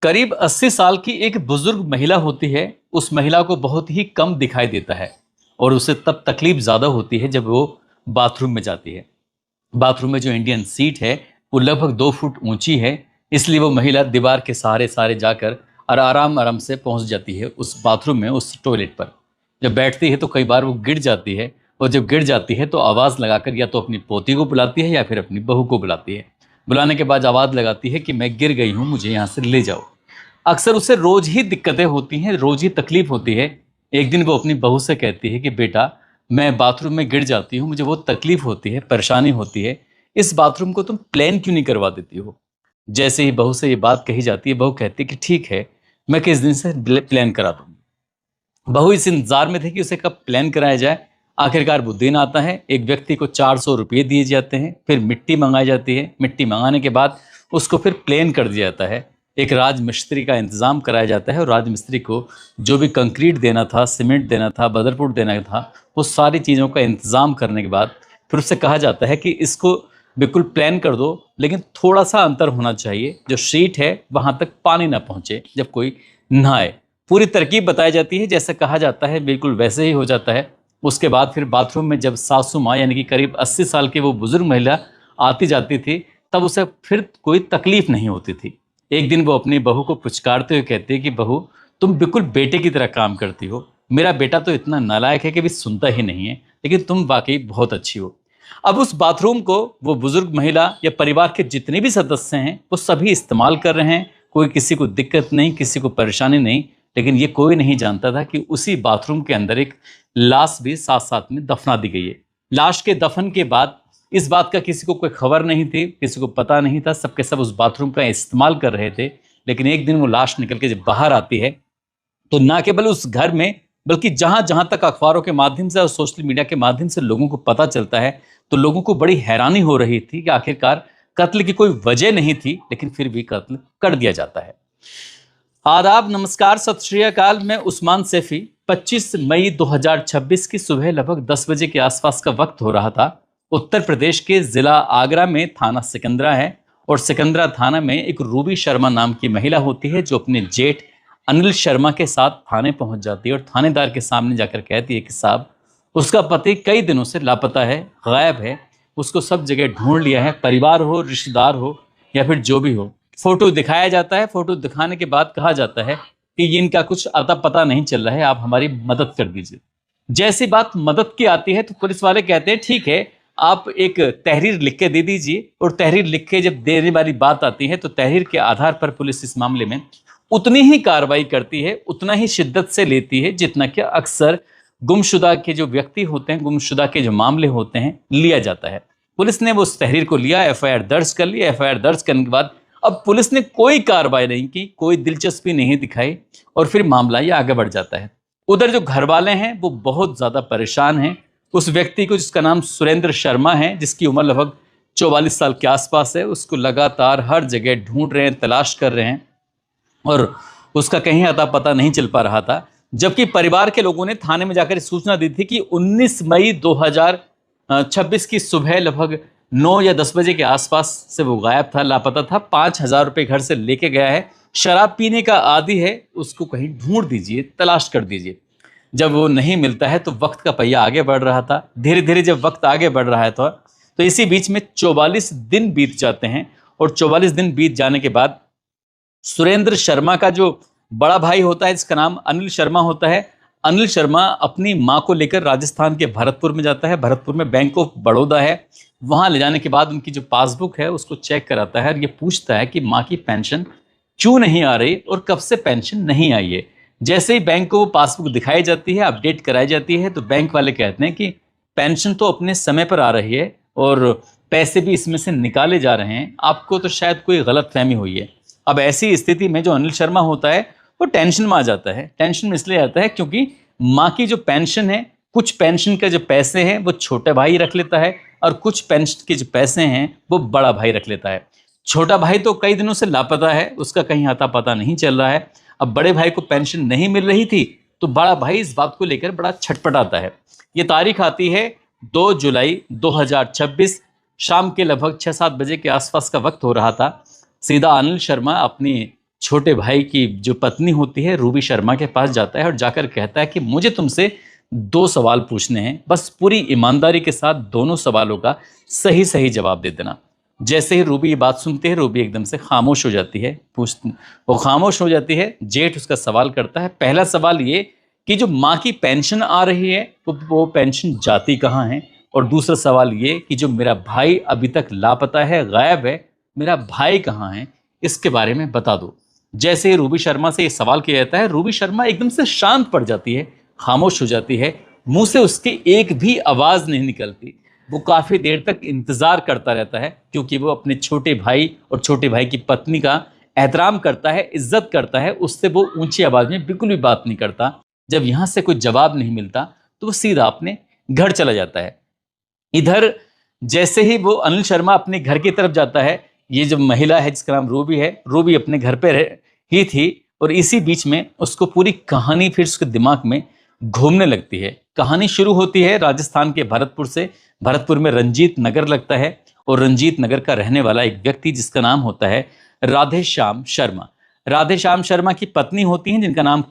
करीब 80 साल की एक बुजुर्ग महिला होती है। उस महिला को बहुत ही कम दिखाई देता है और उसे तब तकलीफ ज़्यादा होती है जब वो बाथरूम में जाती है। बाथरूम में जो इंडियन सीट है वो लगभग 2 फुट ऊंची है। इसलिए वो महिला दीवार के सहारे सहारे जाकर और आराम आराम से पहुंच जाती है उस बाथरूम में, उस टॉयलेट पर। जब बैठती है तो कई बार वो गिर जाती है और जब गिर जाती है तो आवाज़ लगाकर या तो अपनी पोती को बुलाती है या फिर अपनी बहू को बुलाती है। बुलाने के बाद आवाज़ लगाती है कि मैं गिर गई हूँ, मुझे यहाँ से ले जाओ। अक्सर उसे रोज ही दिक्कतें होती हैं, रोज ही तकलीफ होती है। एक दिन वो अपनी बहू से कहती है कि बेटा, मैं बाथरूम में गिर जाती हूँ, मुझे बहुत तकलीफ होती है, परेशानी होती है। इस बाथरूम को तुम प्लान क्यों नहीं करवा देती हो? जैसे ही बहू से ये बात कही जाती है, बहू कहती है कि ठीक है, मैं किस दिन से प्लान करा दूंगी। बहू इस इंतजार में थे कि उसे कब प्लान कराया जाए। आखिरकार वो दिन आता है। एक व्यक्ति को 400 रुपये दिए जाते हैं, फिर मिट्टी मंगाई जाती है। मिट्टी मंगाने के बाद उसको फिर प्लेन कर दिया जाता है। एक राजमिस्त्री का इंतज़ाम कराया जाता है और राजमिस्त्री को जो भी कंक्रीट देना था, सीमेंट देना था, बदरपुर देना था, वो सारी चीज़ों का इंतज़ाम करने के बाद फिर उससे कहा जाता है कि इसको बिल्कुल प्लान कर दो, लेकिन थोड़ा सा अंतर होना चाहिए, जो शीट है वहाँ तक पानी ना पहुँचे जब कोई नहाए। पूरी तरकीब बताई जाती है, जैसे कहा जाता है बिल्कुल वैसे ही हो जाता है। उसके बाद फिर बाथरूम में जब सासू माँ यानी कि करीब 80 साल की वो बुजुर्ग महिला आती जाती थी, तब उसे फिर कोई तकलीफ नहीं होती थी। एक दिन वो अपनी बहू को पुचकारते हुए कहती है कि बहू, तुम बिल्कुल बेटे की तरह काम करती हो। मेरा बेटा तो इतना नालायक है कि भी सुनता ही नहीं है, लेकिन तुम वाकई बहुत अच्छी हो। अब उस बाथरूम को वो बुजुर्ग महिला या परिवार के जितने भी सदस्य हैं वो सभी इस्तेमाल कर रहे हैं। कोई किसी को दिक्कत नहीं, किसी को परेशानी नहीं। लेकिन ये कोई नहीं जानता था कि उसी बाथरूम के अंदर एक लाश भी साथ साथ में दफना दी गई है। लाश के दफन के बाद इस बात का किसी को कोई खबर नहीं थी, किसी को पता नहीं था। सबके सब उस बाथरूम का इस्तेमाल कर रहे थे। लेकिन एक दिन वो लाश निकल के जब बाहर आती है तो ना केवल उस घर में, बल्कि जहां जहां तक अखबारों के माध्यम से और सोशल मीडिया के माध्यम से लोगों को पता चलता है, तो लोगों को बड़ी हैरानी हो रही थी कि आखिरकार कत्ल की कोई वजह नहीं थी, लेकिन फिर भी कत्ल कर दिया जाता है। आदाब, नमस्कार, सत श्री अकाल। मैं उस्मान सैफी। 25 मई 2026 की सुबह लगभग 10 बजे के आसपास का वक्त हो रहा था। उत्तर प्रदेश के जिला आगरा में थाना सिकंदरा है और सिकंदरा थाना में एक रूबी शर्मा नाम की महिला होती है जो अपने जेठ अनिल शर्मा के साथ थाने पहुंच जाती है और थानेदार के सामने जाकर कहती है कि साहब, उसका पति कई दिनों से लापता है, गायब है। उसको सब जगह ढूंढ लिया है, परिवार हो, रिश्तेदार हो या फिर जो भी हो। फोटो दिखाया जाता है। फोटो दिखाने के बाद कहा जाता है कि इनका कुछ अता पता नहीं चल रहा है, आप हमारी मदद कर दीजिए। जैसी बात मदद की आती है तो पुलिस वाले कहते हैं ठीक है, आप एक तहरीर लिख के दे दीजिए। और तहरीर लिख के जब देने वाली बात आती है तो तहरीर के आधार पर पुलिस इस मामले में उतनी ही कार्रवाई करती है, उतना ही शिद्दत से लेती है जितना कि अक्सर गुमशुदा के जो व्यक्ति होते हैं, गुमशुदा के जो मामले होते हैं, लिया जाता है। पुलिस ने वो उस तहरीर को लिया, एफआईआर दर्ज कर ली। एफआईआर दर्ज करने के बाद अब पुलिस ने कोई कार्रवाई नहीं की, कोई दिलचस्पी नहीं दिखाई और फिर मामला ये आगे बढ़ जाता है। उधर जो घर वाले हैं वो बहुत ज्यादा परेशान हैं। उस व्यक्ति को, जिसका नाम सुरेंद्र शर्मा है, जिसकी उम्र लगभग 44 साल के आसपास है, उसको लगातार हर जगह ढूंढ रहे हैं, तलाश कर रहे हैं और उसका कहीं अता पता नहीं चल पा रहा था। जबकि परिवार के लोगों ने थाने में जाकर सूचना दी थी कि 19 मई 2026 की सुबह लगभग 9 या 10 बजे के आसपास से वो गायब था, लापता था। 5,000 रुपये घर से लेके गया है, शराब पीने का आदी है, उसको कहीं ढूंढ दीजिए, तलाश कर दीजिए। जब वो नहीं मिलता है तो वक्त का पहिया आगे बढ़ रहा था। धीरे धीरे जब वक्त आगे बढ़ रहा है तो इसी बीच में 44 दिन बीत जाते हैं और 44 दिन बीत जाने के बाद सुरेंद्र शर्मा का जो बड़ा भाई होता है, जिसका नाम अनिल शर्मा होता है, अनिल शर्मा अपनी माँ को लेकर राजस्थान के भरतपुर में जाता है। भरतपुर में बैंक ऑफ बड़ौदा है। वहां ले जाने के बाद उनकी जो पासबुक है उसको चेक कराता है और ये पूछता है कि माँ की पेंशन क्यों नहीं आ रही और कब से पेंशन नहीं आई है। जैसे ही बैंक को वो पासबुक दिखाई जाती है, अपडेट कराई जाती है, तो बैंक वाले कहते हैं कि पेंशन तो अपने समय पर आ रही है और पैसे भी इसमें से निकाले जा रहे हैं, आपको तो शायद कोई गलत फहमी हुई है। अब ऐसी स्थिति में जो अनिल शर्मा होता है वो टेंशन में आ जाता है। टेंशन में इसलिए आता है क्योंकि माँ की जो पेंशन है, कुछ पेंशन का जो पैसे हैं वो छोटा भाई रख लेता है और कुछ पेंशन के जो पैसे हैं वो बड़ा भाई रख लेता है। छोटा भाई तो कई दिनों से लापता है, उसका कहीं अता पता नहीं चल रहा है। अब बड़े भाई को पेंशन नहीं मिल रही थी तो बड़ा भाई इस बात को लेकर बड़ा छटपटाता है। ये तारीख आती है 2 जुलाई 2026। शाम के लगभग 6-7 बजे के आसपास का वक्त हो रहा था। सीधा अनिल शर्मा अपनी छोटे भाई की जो पत्नी होती है रूबी शर्मा के पास जाता है और जाकर कहता है कि मुझे तुमसे 2 सवाल पूछने हैं, बस पूरी ईमानदारी के साथ दोनों सवालों का सही सही जवाब दे देना। जैसे ही रूबी ये बात सुनती है, रूबी एकदम से खामोश हो जाती है। वो खामोश हो जाती है। जेठ उसका सवाल करता है। पहला सवाल ये कि जो माँ की पेंशन आ रही है वो पेंशन जाती कहाँ है, और दूसरा सवाल ये कि जो मेरा भाई अभी तक लापता है, गायब है, मेरा भाई कहाँ है, इसके बारे में बता दो। जैसे ही रूबी शर्मा से ये सवाल किया जाता है, रूबी शर्मा एकदम से शांत पड़ जाती है, खामोश हो जाती है। मुंह से उसकी एक भी आवाज नहीं निकलती। वो काफी देर तक इंतजार करता रहता है, क्योंकि वो अपने छोटे भाई और छोटे भाई की पत्नी का एहतराम करता है, इज्जत करता है। उससे वो ऊंची आवाज में बिल्कुल भी बात नहीं करता। जब यहाँ से कोई जवाब नहीं मिलता तो वो सीधा अपने घर चला जाता है। इधर जैसे ही वो अनिल शर्मा अपने घर की तरफ जाता है, ये जो महिला है जिसका नाम रूबी है, रूबी अपने घर पे ही थी, और इसी बीच में उसको पूरी कहानी फिर उसके दिमाग में घूमने लगती है। कहानी शुरू होती है राजस्थान के भरतपुर से। भरतपुर में रंजीत नगर लगता है, और रंजीत नगर का रहने वाला एक व्यक्ति जिसका नाम होता है राधे श्याम शर्मा। राधे श्याम शर्मा की पत्नी होती हैं जिनका नाम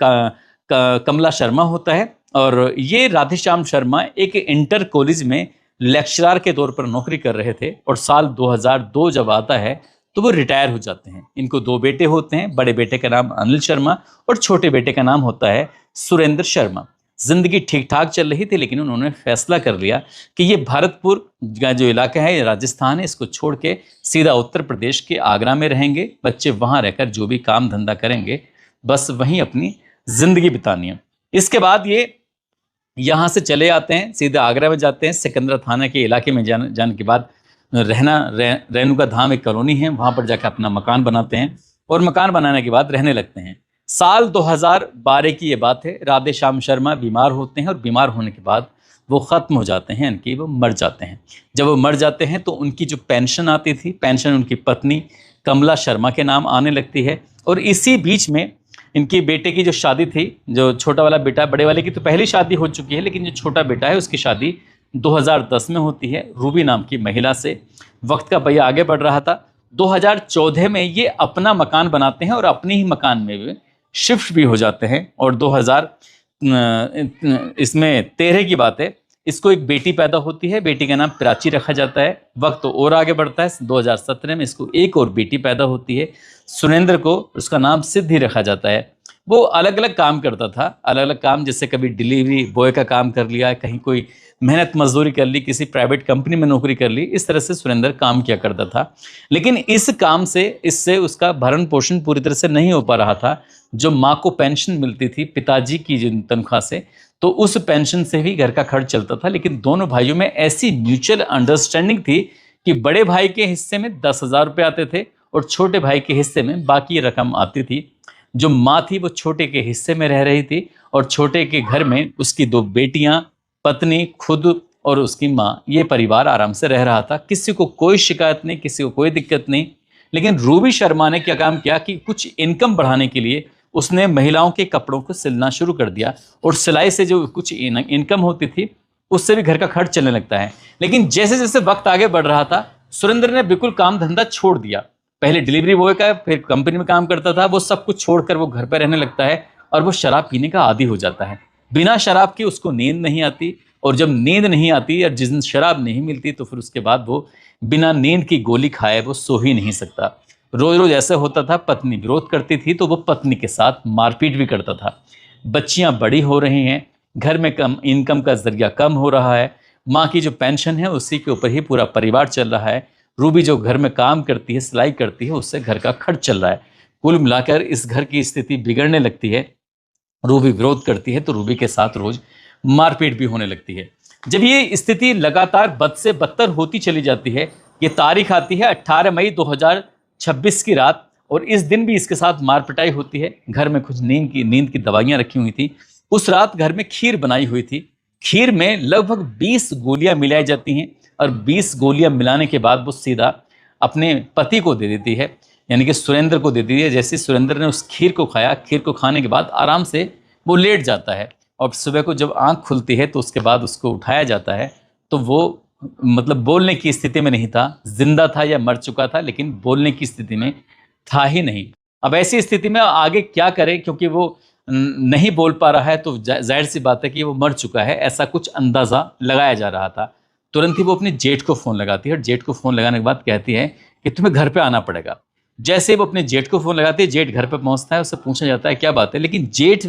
कमला शर्मा होता है। और ये राधे श्याम शर्मा एक इंटर कॉलेज में लेक्चरर के तौर पर नौकरी कर रहे थे, और साल 2002 जब आता है तो वो रिटायर हो जाते हैं। इनको 2 बेटे होते हैं। बड़े बेटे का नाम अनिल शर्मा और छोटे बेटे का नाम होता है सुरेंद्र शर्मा। जिंदगी ठीक ठाक चल रही थी, लेकिन उन्होंने फैसला कर लिया कि ये भरतपुर का जो इलाका है, ये राजस्थान है, इसको छोड़ के सीधा उत्तर प्रदेश के आगरा में रहेंगे। बच्चे वहां रहकर जो भी काम धंधा करेंगे, बस वहीं अपनी जिंदगी बितानी है। इसके बाद ये यहाँ से चले आते हैं, सीधे आगरा में जाते हैं। सिकंदरा थाना के इलाके में जाने के बाद रेणुका धाम एक कॉलोनी है, वहाँ पर जाकर अपना मकान बनाते हैं, और मकान बनाने के बाद रहने लगते हैं। साल 2012 की ये बात है। राधे श्याम शर्मा बीमार होते हैं, और बीमार होने के बाद वो ख़त्म हो जाते हैं, यानी कि वो मर जाते हैं। जब वो मर जाते हैं तो उनकी जो पेंशन आती थी, पेंशन उनकी पत्नी कमला शर्मा के नाम आने लगती है। और इसी बीच में इनकी बेटे की जो शादी थी, जो छोटा वाला बेटा, बड़े वाले की तो पहली शादी हो चुकी है, लेकिन जो छोटा बेटा है उसकी शादी 2010 में होती है रूबी नाम की महिला से। वक्त का पहिया आगे बढ़ रहा था। 2014 में ये अपना मकान बनाते हैं और अपने ही मकान में भी शिफ्ट भी हो जाते हैं। और 2013 की बात है, इसको एक बेटी पैदा होती है। बेटी का नाम प्राची रखा जाता है। वक्त तो और आगे बढ़ता है। 2017 में इसको एक और बेटी पैदा होती है। सुरेंद्र को उसका नाम सिद्धि रखा जाता है। वो अलग अलग काम करता था, अलग अलग काम, जैसे कभी डिलीवरी बॉय का काम कर लिया, कहीं कोई मेहनत मजदूरी कर ली, किसी प्राइवेट कंपनी में नौकरी कर ली। इस तरह से सुरेंद्र काम किया करता था। लेकिन इस काम से, इससे उसका भरण पोषण पूरी तरह से नहीं हो पा रहा था। जो माँ को पेंशन मिलती थी पिताजी की तनख्वाह से, तो उस पेंशन से भी घर का खर्च चलता था। लेकिन दोनों भाइयों में ऐसी म्यूचुअल अंडरस्टैंडिंग थी कि बड़े भाई के हिस्से में 10,000 रुपये आते थे, और छोटे भाई के हिस्से में बाकी रकम आती थी। जो माँ थी वो छोटे के हिस्से में रह रही थी, और छोटे के घर में उसकी 2 बेटियां, पत्नी, खुद और उसकी माँ, ये परिवार आराम से रह रहा था। किसी को कोई शिकायत नहीं, किसी को कोई दिक्कत नहीं। लेकिन रूबी शर्मा ने क्या काम किया कि कुछ इनकम बढ़ाने के लिए उसने महिलाओं के कपड़ों को सिलना शुरू कर दिया, और सिलाई से जो कुछ इनकम होती थी उससे भी घर का खर्च चलने लगता है। लेकिन जैसे जैसे वक्त आगे बढ़ रहा था, सुरेंद्र ने बिल्कुल काम धंधा छोड़ दिया। पहले डिलीवरी बॉय का, फिर कंपनी में काम करता था, वो सब कुछ छोड़कर वो घर पर रहने लगता है, और वो शराब पीने का आदी हो जाता है। बिना शराब के उसको नींद नहीं आती, और जब नींद नहीं आती या जिस दिन शराब नहीं मिलती, तो फिर उसके बाद वो बिना नींद की गोली खाए वो सो ही नहीं सकता। रोज रोज ऐसे होता था। पत्नी विरोध करती थी तो वो पत्नी के साथ मारपीट भी करता था। बच्चियां बड़ी हो रही हैं, घर में कम इनकम का जरिया कम हो रहा है। माँ की जो पेंशन है उसी के ऊपर ही पूरा परिवार चल रहा है। रूबी जो घर में काम करती है, सिलाई करती है, उससे घर का खर्च चल रहा है। कुल मिलाकर इस घर की स्थिति बिगड़ने लगती है। रूबी विरोध करती है तो रूबी के साथ रोज मारपीट भी होने लगती है। जब ये स्थिति लगातार बद से बदतर होती चली जाती है, ये तारीख आती है 18 मई 2026 की रात, और इस दिन भी इसके साथ मार पिटाई होती है। घर में कुछ नींद की दवाइयां रखी हुई थी। उस रात घर में खीर बनाई हुई थी। खीर में लगभग 20 गोलियां मिलाई जाती हैं, और 20 गोलियां मिलाने के बाद वो सीधा अपने पति को दे देती है, यानी कि सुरेंद्र को दे देती है। जैसे सुरेंद्र ने उस खीर को खाया, खीर को खाने के बाद आराम से वो लेट जाता है, और सुबह को जब आंख खुलती है तो उसके बाद उसको उठाया जाता है, तो वो मतलब बोलने की स्थिति में नहीं था। जिंदा था या मर चुका था, लेकिन बोलने की स्थिति में था ही नहीं। अब ऐसी स्थिति में आगे क्या करें, क्योंकि वो नहीं बोल पा रहा है, तो जाहिर सी बात है कि वो मर चुका है, ऐसा कुछ अंदाजा लगाया जा रहा था। तुरंत ही वो अपने जेठ को फ़ोन लगाती है और जेठ को फ़ोन लगाने के बाद कहती है कि तुम्हें घर पे आना पड़ेगा। जैसे ही वो अपने जेठ को फ़ोन लगाती है, जेठ घर पे पहुँचता है, उससे पूछा जाता है क्या बात है, लेकिन जेठ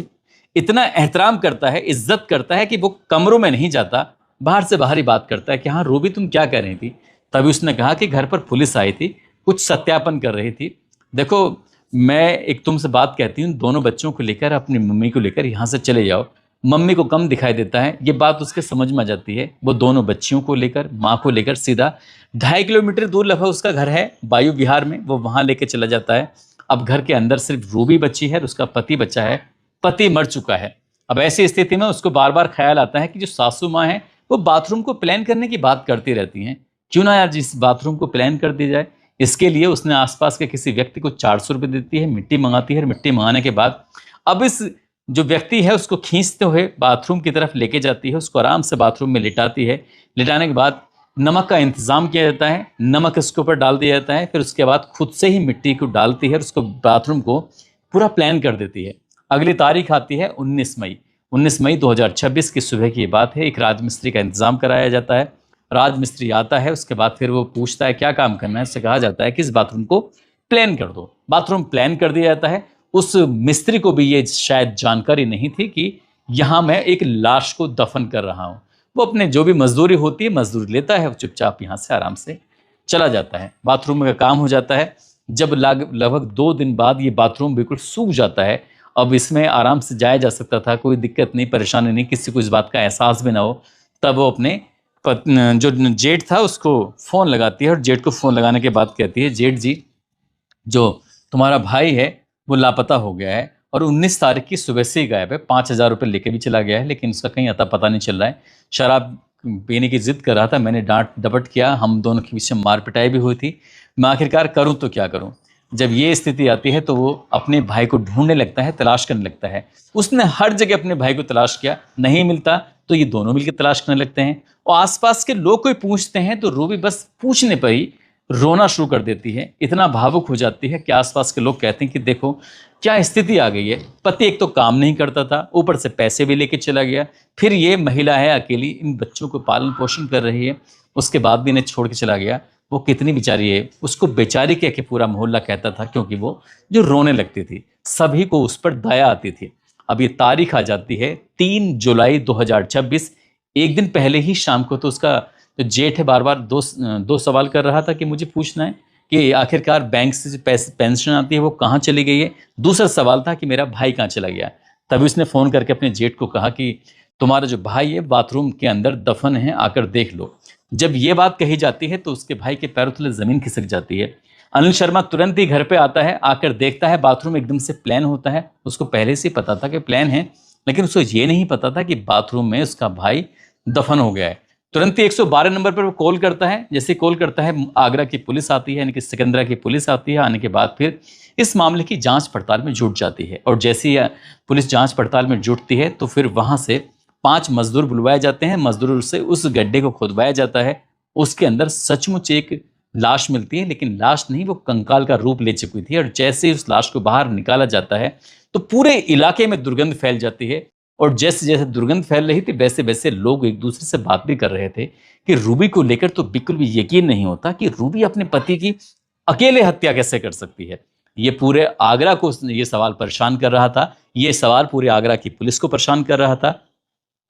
इतना एहतराम करता है, इज़्ज़त करता है कि वो कमरों में नहीं जाता, बाहर से बाहर ही बात करता है कि हाँ, रूबी तुम क्या कर रही थी? तभी उसने कहा कि घर पर पुलिस आई थी, कुछ सत्यापन कर रही थी। देखो, मैं एक तुमसे बात कहती हूँ, दोनों बच्चों को लेकर, अपनी मम्मी को लेकर यहाँ से चले जाओ। मम्मी को कम दिखाई देता है, ये बात उसके समझ में आ जाती है। वो दोनों बच्चियों को लेकर, माँ को लेकर सीधा 2.5 किलोमीटर दूर लगभग उसका घर है वायु विहार में, वो वहाँ लेके चला जाता है। अब घर के अंदर सिर्फ रूबी बच्ची है और उसका पति बचा है, पति मर चुका है। अब ऐसी स्थिति में उसको बार बार ख्याल आता है कि जो सासू माँ है वो बाथरूम को प्लान करने की बात करती रहती हैं, क्यों ना यार जिस बाथरूम को प्लान कर दी जाए। इसके लिए उसने आसपास के किसी व्यक्ति को 400 रुपये देती है, मिट्टी मंगाती है और मिट्टी मंगाने के बाद अब इस जो व्यक्ति है उसको खींचते हुए बाथरूम की तरफ लेके जाती है, उसको आराम से बाथरूम में लिटाती है। लिटाने के बाद नमक का इंतज़ाम किया जाता है, नमक इसके ऊपर डाल दिया जाता है, फिर उसके बाद खुद से ही मिट्टी को डालती है और उसको बाथरूम को पूरा प्लान कर देती है। अगली तारीख आती है 19 मई। 19 मई 2026 की सुबह की ये बात है। एक राजमिस्त्री का इंतज़ाम कराया जाता है। राजमिस्त्री आता है, उसके बाद फिर वो पूछता है क्या काम करना है। उससे कहा जाता है कि इस बाथरूम को प्लान कर दो। बाथरूम प्लान कर दिया जाता है। उस मिस्त्री को भी ये शायद जानकारी नहीं थी कि यहाँ मैं एक लाश को दफन कर रहा हूँ। वो अपने जो भी मजदूरी होती है मजदूरी लेता है, वो चुपचाप यहाँ से आराम से चला जाता है। बाथरूम का काम हो जाता है। जब लगभग 2 दिन बाद ये बाथरूम बिल्कुल सूख जाता है, अब इसमें आराम से जाया जा सकता था, कोई दिक्कत नहीं, परेशानी नहीं, किसी को इस बात का एहसास भी ना हो। तब वो अपने जो जेठ था उसको फ़ोन लगाती है और जेठ को फ़ोन लगाने के बाद कहती है, जेठ जी, जो तुम्हारा भाई है वो लापता हो गया है और 19 तारीख की सुबह से ही गायब है। 5,000 रुपये लेके भी चला गया है, लेकिन उसका कहीं अता पता नहीं चल रहा है। शराब पीने की जिद कर रहा था, मैंने डांट डपट किया, हम दोनों के बीच में मार पिटाई भी हुई थी। मैं आखिरकार करूँ तो क्या करूँ। जब ये स्थिति आती है तो वो अपने भाई को ढूंढने लगता है, तलाश करने लगता है। उसने हर जगह अपने भाई को तलाश किया, नहीं मिलता तो ये दोनों मिलकर तलाश करने लगते हैं। और आसपास के लोग कोई पूछते हैं तो रूबी बस पूछने पर ही रोना शुरू कर देती है। इतना भावुक हो जाती है कि आसपास के लोग कहते हैं कि देखो क्या स्थिति आ गई है। पति एक तो काम नहीं करता था, ऊपर से पैसे भी लेके चला गया, फिर ये महिला है अकेली, इन बच्चों को पालन पोषण कर रही है, उसके बाद भी इन्हें छोड़ के चला गया। वो कितनी बेचारी है। उसको बेचारी कह के पूरा मोहल्ला कहता था, क्योंकि वो जो रोने लगती थी, सभी को उस पर दया आती थी। अब ये तारीख आ जाती है 3 जुलाई 2026। एक दिन पहले ही शाम को तो उसका जो जेठ है बार बार दो सवाल कर रहा था कि मुझे पूछना है कि आखिरकार बैंक से पेंशन आती है वो कहाँ चली गई है। दूसरा सवाल था कि मेरा भाई कहाँ चला गया। तभी उसने फ़ोन करके अपने जेठ को कहा कि तुम्हारा जो भाई है बाथरूम के अंदर दफन है, आकर देख लो। जब ये बात कही जाती है तो उसके भाई के पैरों तले ज़मीन खिसक जाती है। अनिल शर्मा तुरंत ही घर पे आता है, आकर देखता है बाथरूम एकदम से प्लान होता है। उसको पहले से पता था कि प्लान है, लेकिन उसको ये नहीं पता था कि बाथरूम में उसका भाई दफन हो गया है। तुरंत ही 112 नंबर पर वो कॉल करता है। जैसे कॉल करता है आगरा की पुलिस आती है, यानी कि सिकंदरा की पुलिस आती है। आने के बाद फिर इस मामले की जांच पड़ताल में जुट जाती है और जैसे ही पुलिस जांच पड़ताल में जुटती है तो फिर वहाँ से 5 मजदूर बुलवाए जाते हैं। मजदूरों से उस गड्ढे को खुदवाया जाता है। उसके अंदर सचमुच एक लाश मिलती है, लेकिन लाश नहीं, वो कंकाल का रूप ले चुकी थी। और जैसे ही उस लाश को बाहर निकाला जाता है तो पूरे इलाके में दुर्गंध फैल जाती है। और जैसे जैसे दुर्गंध फैल रही थी वैसे वैसे लोग एक दूसरे से बात भी कर रहे थे कि रूबी को लेकर तो बिल्कुल भी यकीन नहीं होता कि रूबी अपने पति की अकेले हत्या कैसे कर सकती है। ये पूरे आगरा को ये सवाल परेशान कर रहा था। ये सवाल पूरे आगरा की पुलिस को परेशान कर रहा था।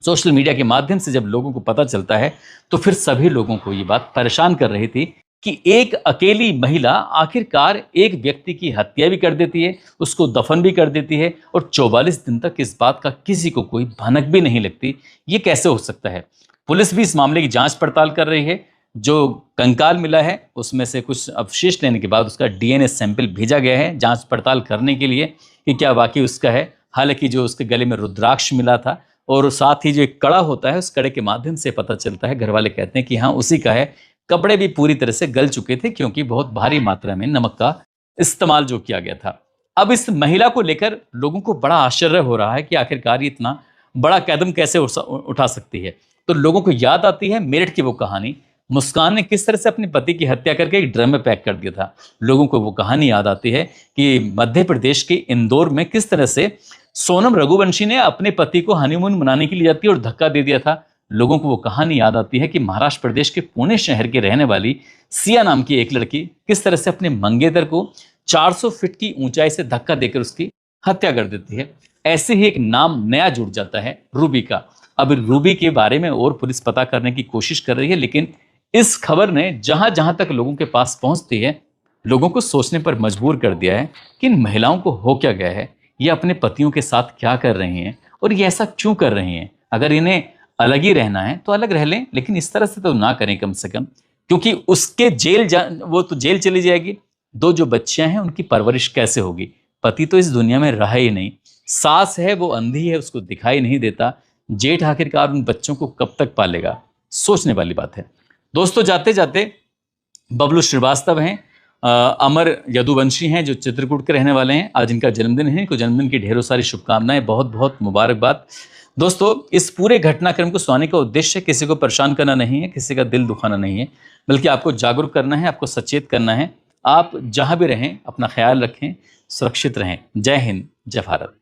सोशल मीडिया के माध्यम से जब लोगों को पता चलता है तो फिर सभी लोगों को ये बात परेशान कर रही थी कि एक अकेली महिला आखिरकार एक व्यक्ति की हत्या भी कर देती है, उसको दफन भी कर देती है और 44 दिन तक इस बात का किसी को कोई भनक भी नहीं लगती। ये कैसे हो सकता है। पुलिस भी इस मामले की जांच पड़ताल कर रही है। जो कंकाल मिला है उसमें से कुछ अवशेष लेने के बाद उसका डीएनए सैंपल भेजा गया है जांच पड़ताल करने के लिए कि क्या वाकई उसका है। हालांकि जो उसके गले में रुद्राक्ष मिला था और साथ ही जो एक कड़ा होता है, उस कड़े के माध्यम से पता चलता है, घर वाले कहते हैं कि हाँ उसी का है। कपड़े भी पूरी तरह से गल चुके थे क्योंकि बहुत भारी मात्रा में नमक का इस्तेमाल जो किया गया था। अब इस महिला को लेकर लोगों को बड़ा आश्चर्य हो रहा है कि आखिरकार ये इतना बड़ा कदम कैसे उठा सकती है। तो लोगों को याद आती है मेरठ की वो कहानी मुस्कान ने किस तरह से अपने पति की हत्या करके एक ड्रम में पैक कर दिया था। लोगों को वो कहानी याद आती है कि मध्य प्रदेश के इंदौर में किस तरह से सोनम रघुवंशी ने अपने पति को हनीमून मनाने के लिए जाती और धक्का दे दिया था। लोगों को वो कहानी याद आती है कि महाराष्ट्र प्रदेश के पुणे शहर के रहने वाली सिया नाम की एक लड़की किस तरह से अपने मंगेतर को 400 फीट की ऊंचाई से धक्का देकर उसकी हत्या कर देती है। ऐसे ही एक नाम नया जुड़ जाता है, रूबी का। अब रूबी के बारे में और पुलिस पता करने की कोशिश कर रही है, लेकिन इस खबर ने जहां जहां तक लोगों के पास पहुंचती है, लोगों को सोचने पर मजबूर कर दिया है कि इन महिलाओं को हो क्या गया है, ये अपने पतियों के साथ क्या कर रही हैं और ये ऐसा क्यों कर रही हैं। अगर इन्हें अलग ही रहना है तो अलग रह लें, लेकिन इस तरह से तो ना करें कम से कम, क्योंकि उसके वो तो जेल चली जाएगी। दो जो बच्चियां हैं उनकी परवरिश कैसे होगी। पति तो इस दुनिया में रहा ही नहीं, सास है वो अंधी है, उसको दिखाई नहीं देता, जेठ आखिरकार उन बच्चों को कब तक पालेगा। सोचने वाली बात है। दोस्तों, जाते जाते बबलू श्रीवास्तव हैं, अमर यदुवंशी हैं जो चित्रकूट के रहने वाले हैं। आज इनका जन्मदिन है, इनको जन्मदिन की ढेरों सारी शुभकामनाएं, बहुत बहुत मुबारकबाद। दोस्तों, इस पूरे घटनाक्रम को सुनाने का उद्देश्य किसी को परेशान करना नहीं है, किसी का दिल दुखाना नहीं है, बल्कि आपको जागरूक करना है, आपको सचेत करना है। आप जहां भी रहें अपना ख्याल रखें, सुरक्षित रहें। जय हिंद, जय भारत।